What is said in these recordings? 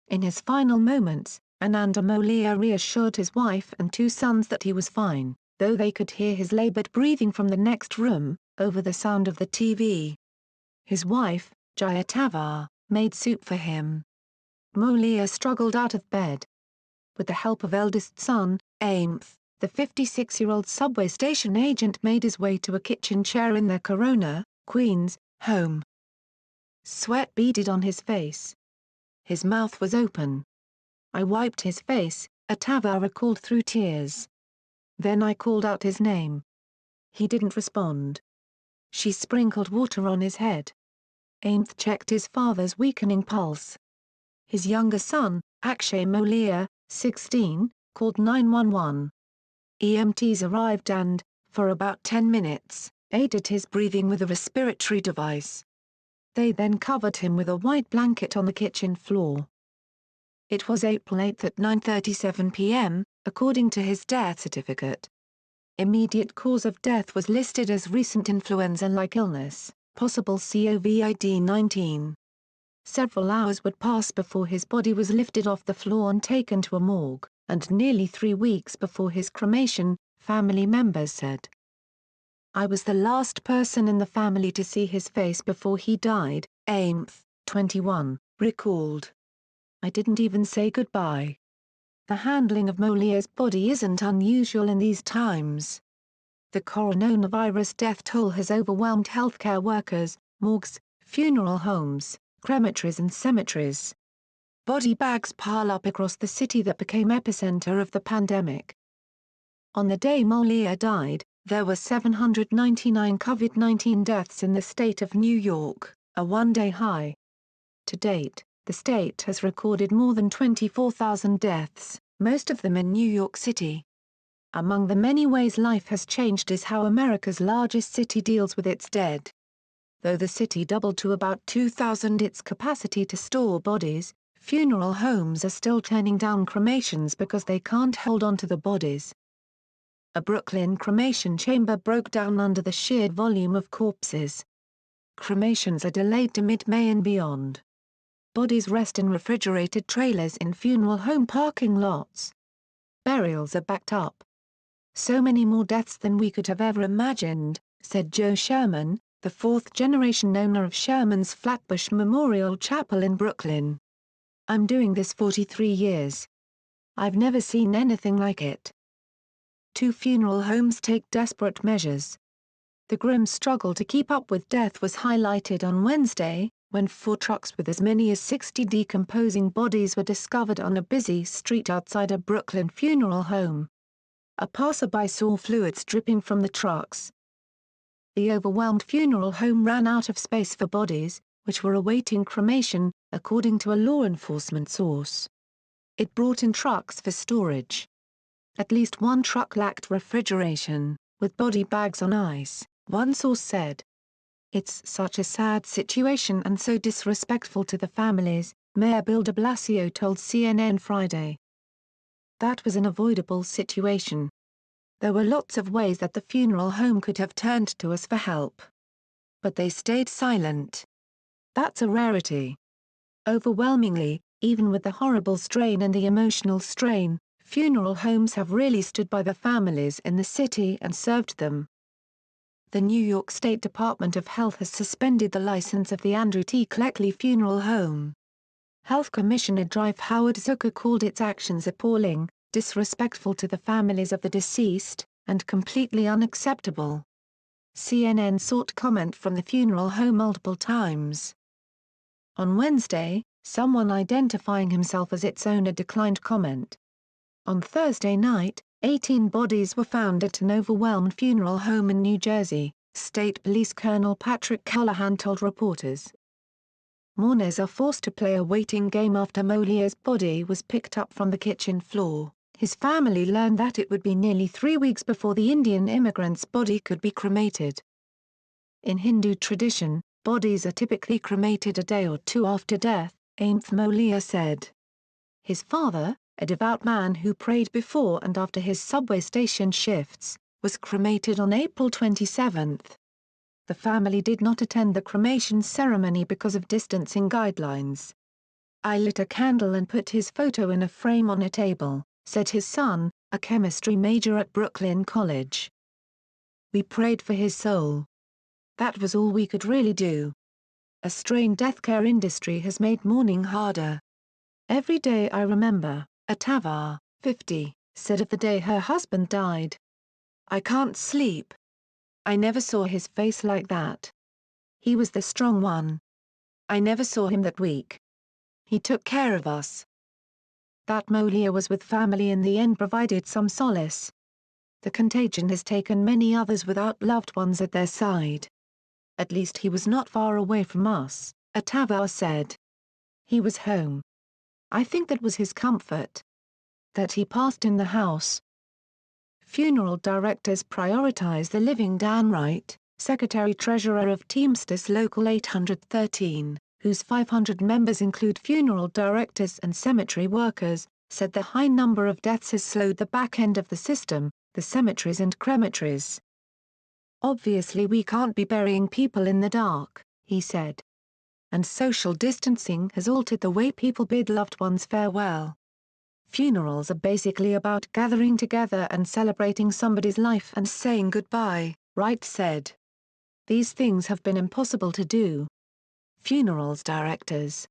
In his final moments, Ananda Molia reassured his wife and two sons that he was fine, though they could hear his labored breathing from the next room, over the sound of the TV. His wife, Jaya Tavar, made soup for him. Molia struggled out of bed. With the help of eldest son, Amth, the 56-year-old subway station agent made his way to a kitchen chair in their Corona, Queens, home. Sweat beaded on his face. His mouth was open. I wiped his face, Atavar recalled through tears. Then I called out his name. He didn't respond. She sprinkled water on his head. Amth checked his father's weakening pulse. His younger son, Akshay Molia, 16, called 911. EMTs arrived and, for about 10 minutes, aided his breathing with a respiratory device. They then covered him with a white blanket on the kitchen floor. It was April 8 at 9:37 p.m., according to his death certificate. Immediate cause of death was listed as recent influenza-like illness, possible COVID-19. Several hours would pass before his body was lifted off the floor and taken to a morgue, and nearly 3 weeks before his cremation, family members said. I was the last person in the family to see his face before he died, Amth, 21, recalled. I didn't even say goodbye. The handling of Molia's body isn't unusual in these times. The coronavirus death toll has overwhelmed healthcare workers, morgues, funeral homes, crematories and cemeteries. Body bags pile up across the city that became epicenter of the pandemic. On the day Molia died, there were 799 COVID-19 deaths in the state of New York, a one-day high. To date, the state has recorded more than 24,000 deaths, most of them in New York City. Among the many ways life has changed is how America's largest city deals with its dead. Though the city doubled to about 2,000 its capacity to store bodies, funeral homes are still turning down cremations because they can't hold on to the bodies. A Brooklyn cremation chamber broke down under the sheer volume of corpses. Cremations are delayed to mid-May and beyond. Bodies rest in refrigerated trailers in funeral home parking lots. Burials are backed up. So many more deaths than we could have ever imagined, said Joe Sherman, the fourth-generation owner of Sherman's Flatbush Memorial Chapel in Brooklyn. I'm doing this 43 years. I've never seen anything like it. 2 funeral homes take desperate measures. The grim struggle to keep up with death was highlighted on Wednesday, when 4 trucks with as many as 60 decomposing bodies were discovered on a busy street outside a Brooklyn funeral home. A passerby saw fluids dripping from the trucks. The overwhelmed funeral home ran out of space for bodies, which were awaiting cremation, according to a law enforcement source. It brought in trucks for storage. At least one truck lacked refrigeration, with body bags on ice, one source said. It's such a sad situation and so disrespectful to the families, Mayor Bill de Blasio told CNN Friday. That was an avoidable situation. There were lots of ways that the funeral home could have turned to us for help. But they stayed silent. That's a rarity. Overwhelmingly, even with the horrible strain and the emotional strain, funeral homes have really stood by the families in the city and served them. The New York State Department of Health has suspended the license of the Andrew T. Cleckley Funeral Home. Health Commissioner Drive Howard Zucker called its actions appalling, disrespectful to the families of the deceased, and completely unacceptable. CNN sought comment from the funeral home multiple times. On Wednesday, someone identifying himself as its owner declined comment. On Thursday night, 18 bodies were found at an overwhelmed funeral home in New Jersey, State Police Colonel Patrick Callahan told reporters. Mourners are forced to play a waiting game after Molia's body was picked up from the kitchen floor. His family learned that it would be nearly 3 weeks before the Indian immigrant's body could be cremated. In Hindu tradition, bodies are typically cremated a day or 2 after death, Amth Molia said. His father, a devout man who prayed before and after his subway station shifts, was cremated on April 27. The family did not attend the cremation ceremony because of distancing guidelines. "I lit a candle and put his photo in a frame on a table," said his son, a chemistry major at Brooklyn College. "We prayed for his soul. That was all we could really do. A strained deathcare industry has made mourning harder. Every day I remember," Atavar, 50, said of the day her husband died. "I can't sleep. I never saw his face like that. He was the strong one. I never saw him that weak. He took care of us." That Molière was with family in the end provided some solace. "The contagion has taken many others without loved ones at their side. At least he was not far away from us," Atavar said. "He was home. I think that was his comfort. That he passed in the house." Funeral directors prioritize the living. Dan Wright, Secretary-Treasurer of Teamsters Local 813, whose 500 members include funeral directors and cemetery workers, said the high number of deaths has slowed the back end of the system, the cemeteries and crematories. "Obviously we can't be burying people in the dark," he said. "And social distancing has altered the way people bid loved ones farewell. Funerals are basically about gathering together and celebrating somebody's life and saying goodbye," Wright said. "These things have been impossible to do. Funerals directors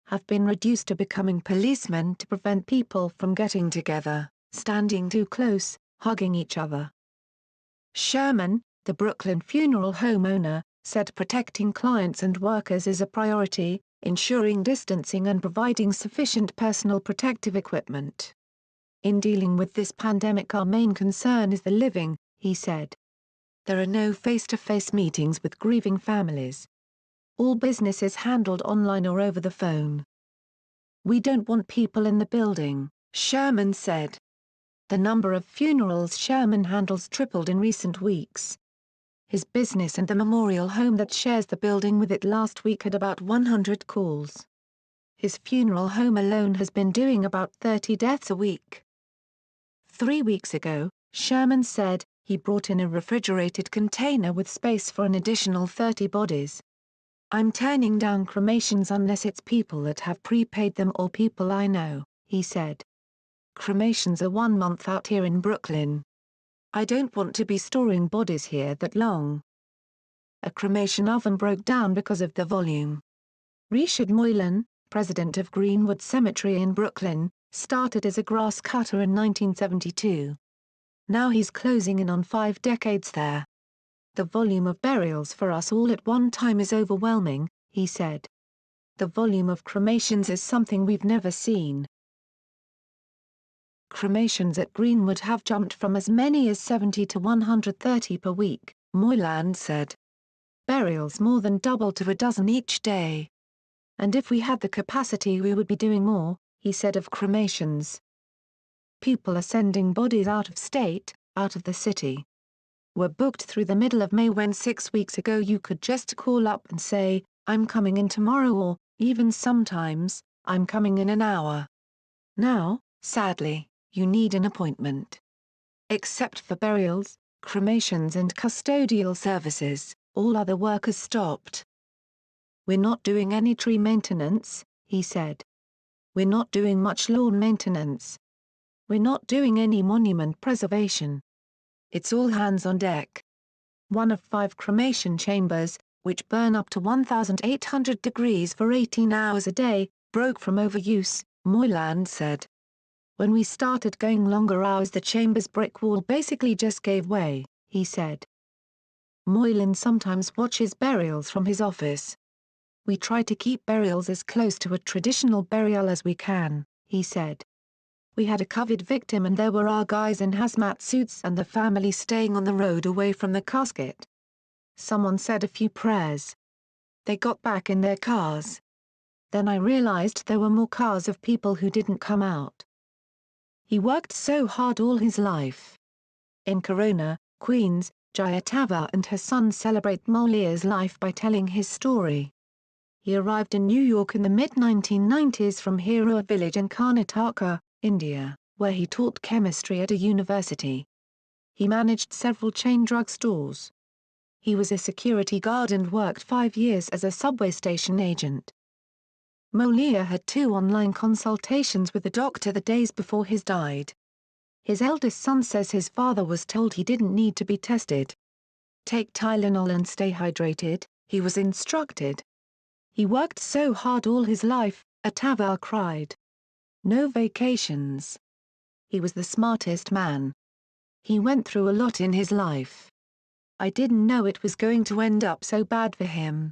have been reduced to becoming policemen to prevent people from getting together, standing too close, hugging each other." Sherman, the Brooklyn funeral home owner, said protecting clients and workers is a priority, ensuring distancing and providing sufficient personal protective equipment. "In dealing with this pandemic our main concern is the living," he said. "There are no face-to-face meetings with grieving families. All business is handled online or over the phone. We don't want people in the building," Sherman said. The number of funerals Sherman handles tripled in recent weeks. His business and the memorial home that shares the building with it last week had about 100 calls. His funeral home alone has been doing about 30 deaths a week. 3 weeks ago, Sherman said, he brought in a refrigerated container with space for an additional 30 bodies. "I'm turning down cremations unless it's people that have prepaid them or people I know," he said. "Cremations are 1 month out here in Brooklyn. I don't want to be storing bodies here that long." A cremation oven broke down because of the volume. Richard Moylan, president of Greenwood Cemetery in Brooklyn, started as a grass cutter in 1972. Now he's closing in on 5 decades there. "The volume of burials for us all at one time is overwhelming," he said. "The volume of cremations is something we've never seen." Cremations at Greenwood have jumped from as many as 70 to 130 per week, Moylan said. "Burials more than double to a dozen each day. And if we had the capacity we would be doing more," he said of cremations. "People are sending bodies out of state, out of the city. We're booked through the middle of May when 6 weeks ago you could just call up and say, 'I'm coming in tomorrow,' or, even sometimes, 'I'm coming in an hour.' Now, sadly, you need an appointment. Except for burials, cremations and custodial services, all other work has stopped. We're not doing any tree maintenance," he said. "We're not doing much lawn maintenance. We're not doing any monument preservation. It's all hands on deck." One of 5 cremation chambers, which burn up to 1,800 degrees for 18 hours a day, broke from overuse, Moylan said. "When we started going longer hours the chamber's brick wall basically just gave way," he said. Moylan sometimes watches burials from his office. "We try to keep burials as close to a traditional burial as we can," he said. "We had a COVID victim and there were our guys in hazmat suits and the family staying on the road away from the casket. Someone said a few prayers. They got back in their cars. Then I realized there were more cars of people who didn't come out." He worked so hard all his life. In Corona, Queens, Jaya Tava and her son celebrate Molière's life by telling his story. He arrived in New York in the mid-1990s from Hirua village in Karnataka, India, where he taught chemistry at a university. He managed several chain drug stores. He was a security guard and worked 5 years as a subway station agent. Molière had 2 online consultations with the doctor the days before his died. His eldest son says his father was told he didn't need to be tested. Take Tylenol and stay hydrated, he was instructed. He worked so hard all his life, Attal cried. No vacations. He was the smartest man. He went through a lot in his life. I didn't know it was going to end up so bad for him.